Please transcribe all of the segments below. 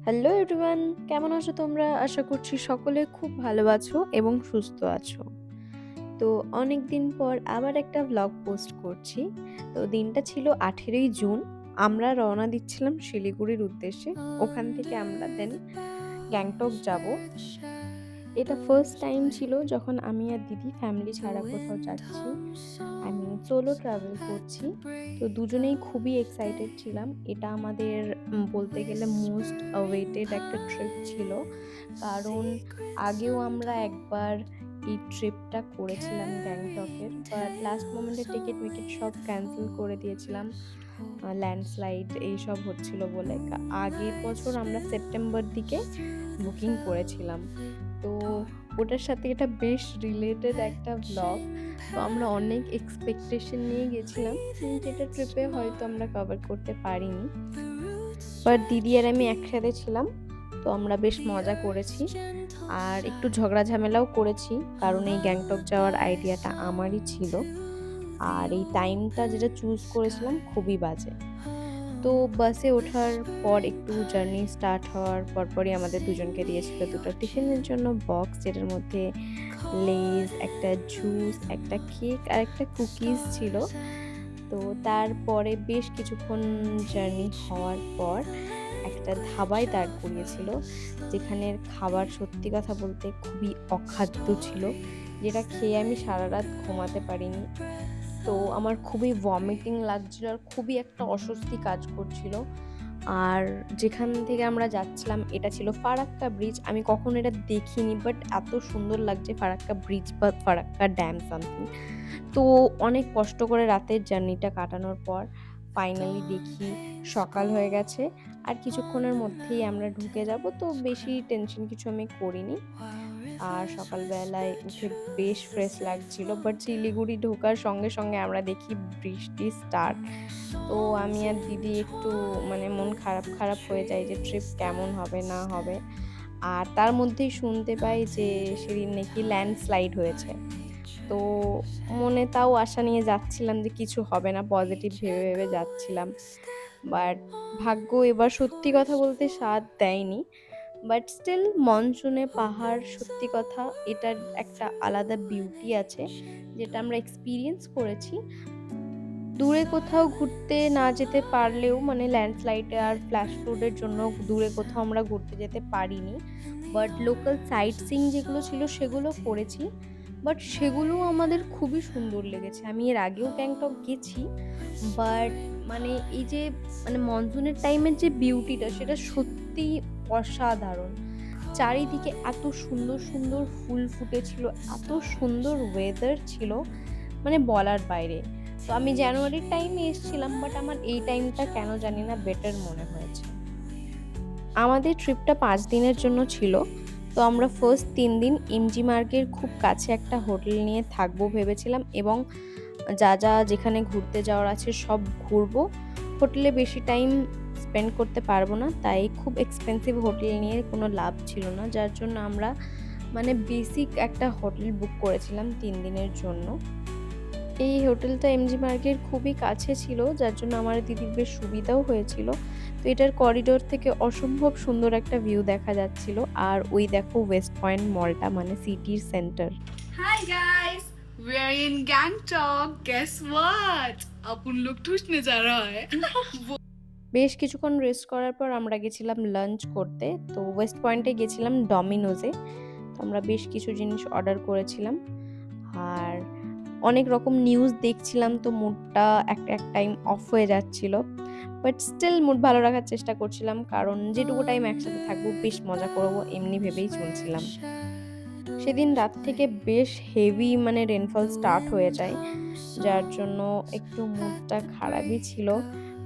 Hello everyone, কেমন আছো তোমরা? আশা করছি সকলে খুব ভালো আছো এবং সুস্থ আছো। তো অনেকদিন পর আবার একটা ভ্লগ পোস্ট করছি। তো দিনটা ছিল 18ই জুন। আমরা রওনা দিচ্ছিলাম শিলিগুড়ির উদ্দেশ্যে। ওখান থেকে আমরা দেন গ্যাংটক যাব। এটা ফার্স্ট টাইম ছিল যখন আমি আর দিদি ফ্যামিলি ছাড়া কোথাও যাচ্ছি। আমি সোলো ট্রাভেল করছি। তো দুজনেই খুবই এক্সাইটেড ছিলাম। এটা আমাদের বলতে গেলে মোস্ট অ্যাওয়েটেড একটা ট্রিপ ছিল। কারণ আগেও আমরা একবার এই ট্রিপটা করেছিলাম গ্যাংটকের। বাট লাস্ট মোমেন্টে টিকিট-মিকিট সব ক্যানসেল করে দিয়েছিলাম। ল্যান্ডস্লাইড এইসব হচ্ছিল বলে। আগের বছর আমরা সেপ্টেম্বর দিকে বুকিং করেছিলাম। তো ওটার সাথে এটা বেশ রিলেটেড একটা ভ্লগ। তো আমরা অনেক এক্সপেকটেশন নিয়ে গেছিলাম, যেটা ট্রিপে হয়তো আমরা কভার করতে পারিনি। বাট দিদি আর আমি একসাথে ছিলাম, তো আমরা বেশ মজা করেছি আর একটু ঝগড়া ঝামেলাও করেছি, কারণ এই গ্যাংটক যাওয়ার আইডিয়াটা আমারই ছিল আর এই টাইমটা যেটা চুজ করেছিলাম খুবই বাজে। তো বাসে ওঠার পর একটু জার্নি স্টার্ট হওয়ার পরপরই আমাদের দুজনকে দিয়েছিল দুটো টিফিনের জন্য বক্স, যেটার মধ্যে লেজ, একটা জুস, একটা কেক আর একটা কুকিজ ছিল। তো তারপরে বেশ কিছুক্ষণ জার্নি হওয়ার পর একটা ধাবায় দাঁড় করিয়েছিল, যেখানের খাবার সত্যি কথা বলতে খুবই অখাদ্য ছিল, যেটা খেয়ে আমি সারা রাত ঘুমাতে পারিনি। তো আমার খুবই ভমিটিং লাগছিল আর খুবই একটা অস্বস্তি কাজ করছিল। আর যেখান থেকে আমরা যাচ্ছিলাম এটা ছিল ফারাক্কা ব্রিজ। আমি কখনো এটা দেখিনি, বাট এত সুন্দর লাগছে ফারাক্কা ব্রিজ বা ফারাক্কা ড্যাম সামথিং। তো অনেক কষ্ট করে রাতের জার্নিটা কাটানোর পর ফাইনালি দেখি সকাল হয়ে গেছে আর কিছুক্ষণের মধ্যেই আমরা ঢুকে যাব। তো বেশি টেনশন কিছু আমি করিনি। আর সকালবেলায় উঠে বেশ ফ্রেশ লাগছিল, বাট শিলিগুড়ি ঢোকার সঙ্গে সঙ্গে আমরা দেখি বৃষ্টি স্টার্ট। তো আমি আর দিদি একটু মন খারাপ খারাপ হয়ে যায় যে ট্রিপ কেমন হবে না হবে। আর তার মধ্যেই শুনতে পাই যে সেদিন নাকি ল্যান্ডস্লাইড হয়েছে। তো মনে তাও আশা নিয়ে যাচ্ছিলাম যে কিছু হবে না, পজিটিভ ভেবে ভেবে যাচ্ছিলাম। বাট ভাগ্য এবার সত্যি কথা বলতে সাথ দেয়নি। বাট স্টিল মনসুনে পাহাড়, সত্যি কথা এটার একটা আলাদা বিউটি আছে, যেটা আমরা এক্সপিরিয়েন্স করেছি। দূরে কোথাও ঘুরতে না যেতে পারলেও ল্যান্ডস্লাইডে আর ফ্ল্যাশ ফ্লুডের জন্য দূরে কোথাও আমরা ঘুরতে যেতে পারিনি। বাট লোকাল সাইট সিইং যেগুলো ছিল সেগুলো করেছি। বাট সেগুলোও আমাদের খুবই সুন্দর লেগেছে। আমি এর আগেও গ্যাংটক গেছি, বাট এই যে মনসুনের টাইমের যে বিউটিটা সেটা সত্যিই অসাধারণ। চারিদিকে এত সুন্দর সুন্দর ফুল ফুটেছিল, এত সুন্দর ওয়েদার ছিল, বলার বাইরে। তো আমি জানুয়ারির টাইমে এসেছিলাম, বাট আমার এই টাইমটা কেন জানি না বেটার মনে হয়েছে। আমাদের ট্রিপটা 5 দিনের জন্য ছিল। তো আমরা ফার্স্ট 3 দিন এমজি মার্গের খুব কাছে একটা হোটেল নিয়ে থাকবো ভেবেছিলাম, এবং যা যেখানে ঘুরতে যাওয়ার আছে সব ঘুরবো। হোটেলে বেশি টাইম স্পেন্ড করতে পারবো না, তাই খুব এক্সপেন্সিভ হোটেল নিয়ে কোনো লাভ ছিল না, যার জন্য আমরা বেসিক একটা হোটেল বুক করেছিলাম 3 দিনের জন্য। এই হোটেলটা এমজি মার্গের খুবই কাছে ছিল, যার জন্য আমার দিদির বেশ সুবিধাও হয়েছিল। তো এটার করিডোর থেকে অসম্ভব সুন্দর একটা ভিউ দেখা যাচ্ছিল। আর ওই দেখো ওয়েস্ট পয়েন্ট মলটা, সিটির centre. Hi guys, we're in Gangtok. Guess what? अपन लोग ठूसने जा रहा है বেশ কিছুক্ষণ রেস্ট করার পর আমরা গেছিলাম লাঞ্চ করতে। তো ওয়েস্ট পয়েন্টে গেছিলাম ডমিনোজে। তো আমরা বেশ কিছু জিনিস অর্ডার করেছিলাম আর অনেক রকম নিউজ দেখছিলাম, তো মুডটা এক টাইম অফ হয়ে যাচ্ছিল। বাট স্টিল মুড ভালো রাখার চেষ্টা করছিলাম, কারণ যেটুকু টাইম একসাথে থাকবো বেশ মজা করবো এমনি ভেবেই চলছিলাম। সেদিন রাত থেকে বেশ হেভি রেনফল স্টার্ট হয়ে যায়, যার জন্য একটু মুডটা খারাপই ছিল।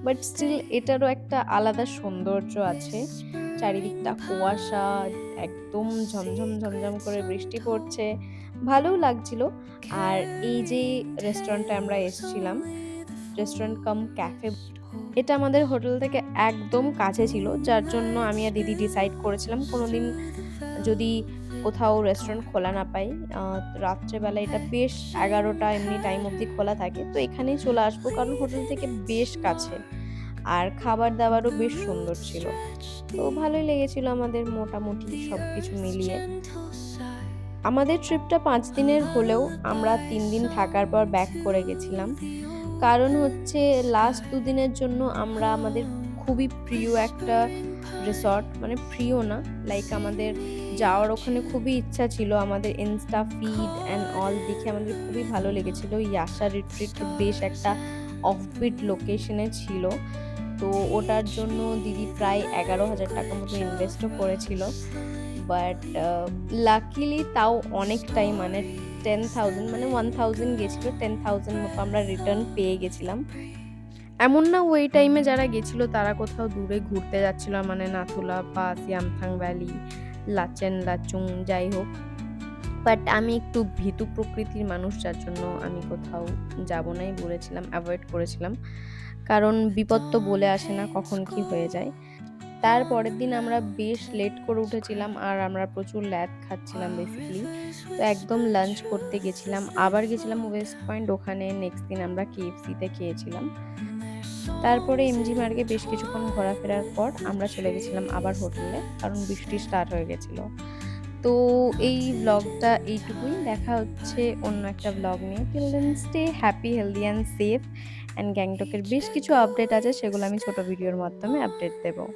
বাট স্টিল এটারও একটা আলাদা সৌন্দর্য আছে। চারিদিকটা কুয়াশা, একদম ঝমঝম ঝমঝম করে বৃষ্টি পড়ছে, ভালোও লাগছিল। আর এই যে রেস্টুরেন্টে আমরা এসেছিলাম, রেস্টুরেন্ট কাম ক্যাফে, এটা আমাদের হোটেল থেকে একদম কাছে ছিল, যার জন্য আমি আর দিদি ডিসাইড করেছিলাম কোনোদিন যদি কোথাও রেস্টুরেন্ট খোলা না পাই, রাত্রেবেলা এটা বেশ 11টা এমনি টাইম অবধি খোলা থাকে, তো এখানেই চলে আসবো, কারণ হোটেল থেকে বেশ কাছে। আর খাবার-দাবারও বেশ সুন্দর ছিল। তো ভালোই লেগেছিল আমাদের মোটামুটি সবকিছু মিলিয়ে। আমাদের ট্রিপটা ৫ দিনের হলেও আমরা ৩ দিন থাকার পর ব্যাক করে গেছিলাম। কারণ হচ্ছে লাস্ট ২ দিনের জন্য আমরা আমাদের খুবই প্রিয় একটা রিসর্ট, মানে প্রিয় না, লাইক আমাদের যাওয়ার ওখানে খুবই ইচ্ছা ছিল। আমাদের ইনস্টা ফিড অ্যান্ড অল দেখে আমাদের খুবই ভালো লেগেছিল। ইয়াশা রিট্রিট বেশ একটা অফবিট লোকেশনে ছিল। তো ওটার জন্য দিদি প্রায় ৳১১,০০০ মতো ইনভেস্টও করেছিল। বাট লাকিলি তাও অনেকটাই, মানে 10,000, মানে 1,000 গেছিল। 10,000 মতো আমরা রিটার্ন পেয়ে গেছিলাম। এমন না ওই টাইমে যারা গেছিল তারা কোথাও দূরে ঘুরতে যাচ্ছিল, মানে নাথুলা পাস, ইয়ামথাং ভ্যালি, লাচেন, লাচুং যাই হোক। বাট আমি একটু ভীতু প্রকৃতির মানুষ, যার জন্য আমি কোথাও যাব নাই বলেছিলাম, অ্যাভয়েড করেছিলাম। কারণ বিপদ তো বলে আসে না, কখন কি হয়ে যায়। তার পরের দিন আমরা বেশ লেট করে উঠেছিলাম আর আমরা প্রচুর ল্যাদ খাচ্ছিলাম বেসিক্যালি। তো একদম লাঞ্চ করতে গেছিলাম। আবার গেছিলাম ওয়েস্ট পয়েন্ট, ওখানে নেক্সট দিন আমরা KFC তে খেয়েছিলাম। তারপরে এমজি মার্গে বেশ কিছুক্ষণ ঘোরাফেরার পর আমরা চলে গেছিলাম আবার হোটেলে, কারণ বৃষ্টি স্টার্ট হয়ে গেছিল। তো এই ব্লগটা এইটুকুই। দেখা হচ্ছে অন্য একটা ব্লগ নিয়ে। Till then stay happy, healthy and safe. And গ্যাংটকের বেশ কিছু আপডেট আছে, সেগুলো আমি ছোট ভিডিওর মাধ্যমে আপডেট দেব।